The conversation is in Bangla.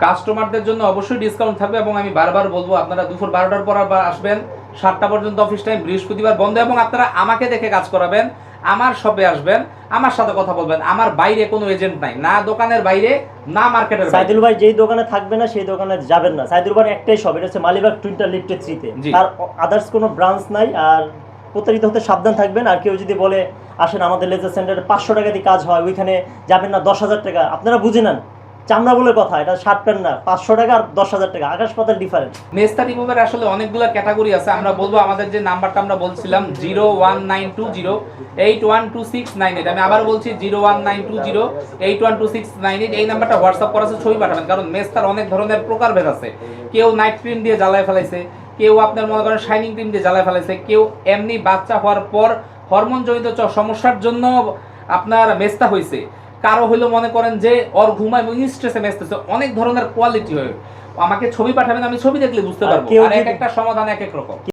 কাস্টমারদের জন্য অবশ্যই ডিসকাউন্ট থাকবে এবং আমি বারবার বলবো আপনারা দুপুর 12টার পর আবার আসবেন, 7টা পর্যন্ত অফিস টাইম, বৃহস্পতিবার বন্ধ, এবং আপনারা আমাকে দেখে কাজ করাবেন, আমার শপে আসবেন, আমার সাথে কথা বলবেন। আমার বাইরে কোনো এজেন্ট নাই, না দোকানের বাইরে না মার্কেটের বাইরে। সাইদুল ভাই যেই দোকানে থাকবে না সেই দোকানে যাবেন না। সাইদুল ভাই একটাই শপ, এটা হচ্ছে মালিবাগ টুইন্টার লিফটে 3-তে, তার আদার্স কোনো ব্রাঞ্চ নাই। আর প্রতারিত হতে সাবধান থাকবেন। আর কেউ যদি বলে আসেন আমাদের লেজার সেন্টারে 500 টাকা দিয়ে কাজ হয়, ওইখানে যাবেন না 10,000 টাকা, আপনারা বুঝে নেন, চামড়া বলে কথা, এটা শার্ট প্যান্ট না। 500 টাকা আর 10,000 টাকা আকাশ পাতাল ডিফারেন্ট। মেস্তা রিমুভার আসলে অনেকগুলো ক্যাটাগরি আছে। আমরা বলবো আমাদের যে নাম্বারটা আমরা বলছিলাম 01920812698, আমি আবার বলছি 01920812698, এই নাম্বারটা হোয়াটসঅ্যাপ করা আছে, ছবি পাঠাবেন। কারণ মেস্তার অনেক ধরনের প্রকারভেদ আছে। কেউ নাইট ক্রিম দিয়ে জ্বালায় ফেলাইছে, কেউ আপনার মনে করেন শাইনিং ক্রিম দিয়ে জ্বালায় ফেলাইছে, কেউ এমনি বাচ্চা হওয়ার পর হরমোনজনিত সমস্যার জন্য আপনার মেস্তা হয়েছে, কারো হইলো মনে করেন যে ওর ঘুমায় এবং স্ট্রেসে মেসতেছে, অনেক ধরনের কোয়ালিটি হয়। আমাকে ছবি পাঠাবেন, আমি ছবি দেখলে বুঝতে পারবো। আর এক একটা সমাধান এক এক রকম।